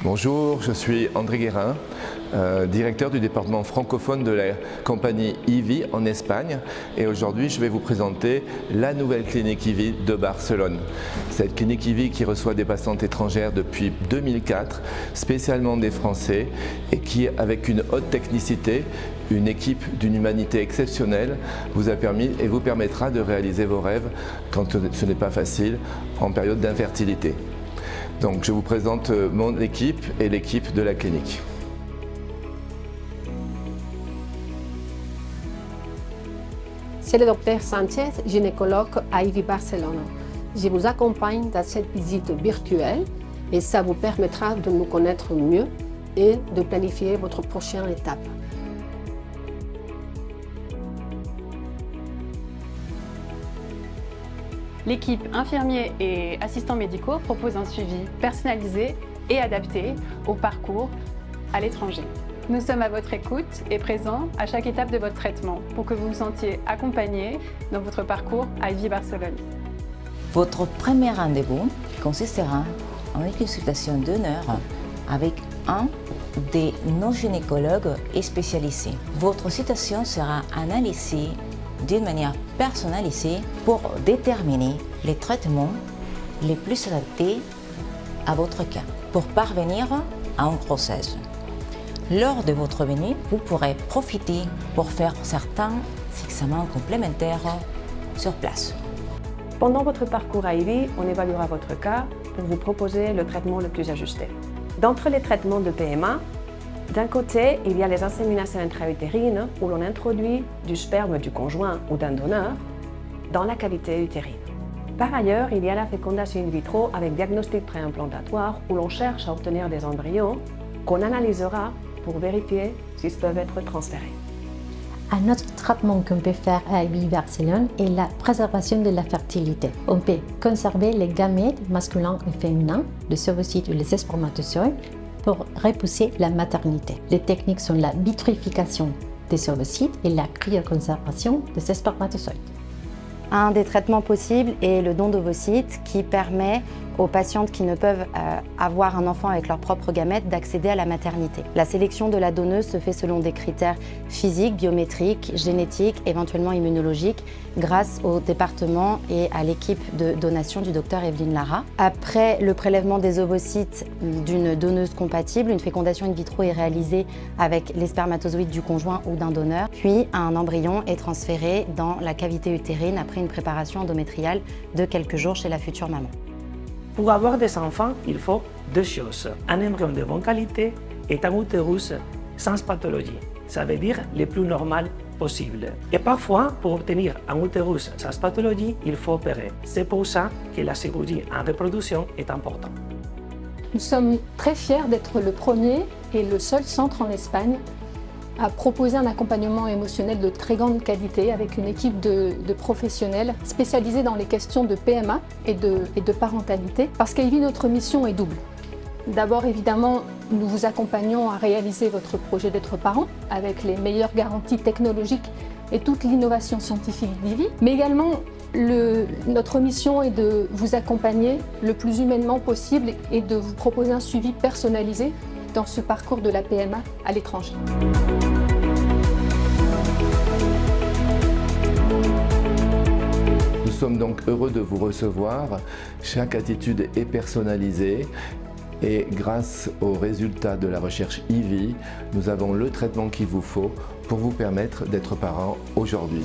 Bonjour, je suis André Guérin, directeur du département francophone de la compagnie IVI en Espagne, et aujourd'hui je vais vous présenter la nouvelle clinique IVI de Barcelone. Cette clinique IVI qui reçoit des patientes étrangères depuis 2004, spécialement des Français, et qui, avec une haute technicité, une équipe d'une humanité exceptionnelle, vous a permis et vous permettra de réaliser vos rêves quand ce n'est pas facile en période d'infertilité. Donc je vous présente mon équipe et l'équipe de la clinique. C'est le docteur Sanchez, gynécologue à IVI Barcelone. Je vous accompagne dans cette visite virtuelle et ça vous permettra de nous connaître mieux et de planifier votre prochaine étape. L'équipe infirmiers et assistants médicaux propose un suivi personnalisé et adapté au parcours à l'étranger. Nous sommes à votre écoute et présents à chaque étape de votre traitement pour que vous vous sentiez accompagné dans votre parcours à IVI Barcelone. Votre premier rendez-vous consistera en une consultation d'1 heure avec un de nos gynécologues spécialisés. Votre situation sera analysée d'une manière personnalisée pour déterminer les traitements les plus adaptés à votre cas pour parvenir à une grossesse. Lors de votre venue, vous pourrez profiter pour faire certains examens complémentaires sur place. Pendant votre parcours à IVI, on évaluera votre cas pour vous proposer le traitement le plus ajusté. D'entre les traitements de PMA, d'un côté, il y a les inséminations intra-utérines où l'on introduit du sperme du conjoint ou d'un donneur dans la cavité utérine. Par ailleurs, il y a la fécondation in vitro avec diagnostic préimplantatoire où l'on cherche à obtenir des embryons qu'on analysera pour vérifier s'ils peuvent être transférés. Un autre traitement qu'on peut faire à IVI Barcelone est la préservation de la fertilité. On peut conserver les gamètes masculins et féminins, les ovocytes ou les spermatozoïdes, pour repousser la maternité. Les techniques sont la vitrification des ovocytes et la cryoconservation de ces spermatozoïdes. Un des traitements possibles est le don d'ovocytes qui permet aux patientes qui ne peuvent avoir un enfant avec leurs propres gamètes d'accéder à la maternité. La sélection de la donneuse se fait selon des critères physiques, biométriques, génétiques, éventuellement immunologiques, grâce au département et à l'équipe de donation du docteur Evelyne Lara. Après le prélèvement des ovocytes d'une donneuse compatible, une fécondation in vitro est réalisée avec les spermatozoïdes du conjoint ou d'un donneur, puis un embryon est transféré dans la cavité utérine après une préparation endométriale de quelques jours chez la future maman. Pour avoir des enfants, il faut deux choses. Un embryon de bonne qualité et un utérus sans pathologie. Ça veut dire le plus normal possible. Et parfois, pour obtenir un utérus sans pathologie, il faut opérer. C'est pour ça que la chirurgie en reproduction est importante. Nous sommes très fiers d'être le premier et le seul centre en Espagne à proposer un accompagnement émotionnel de très grande qualité avec une équipe de professionnels spécialisés dans les questions de PMA et de parentalité. Parce qu'à IVI, notre mission est double. D'abord, évidemment, nous vous accompagnons à réaliser votre projet d'être parent avec les meilleures garanties technologiques et toute l'innovation scientifique d'IVI. Mais également, notre mission est de vous accompagner le plus humainement possible et de vous proposer un suivi personnalisé dans ce parcours de la PMA à l'étranger. Nous sommes donc heureux de vous recevoir. Chaque attitude est personnalisée et grâce aux résultats de la recherche IVI, nous avons le traitement qu'il vous faut pour vous permettre d'être parent aujourd'hui.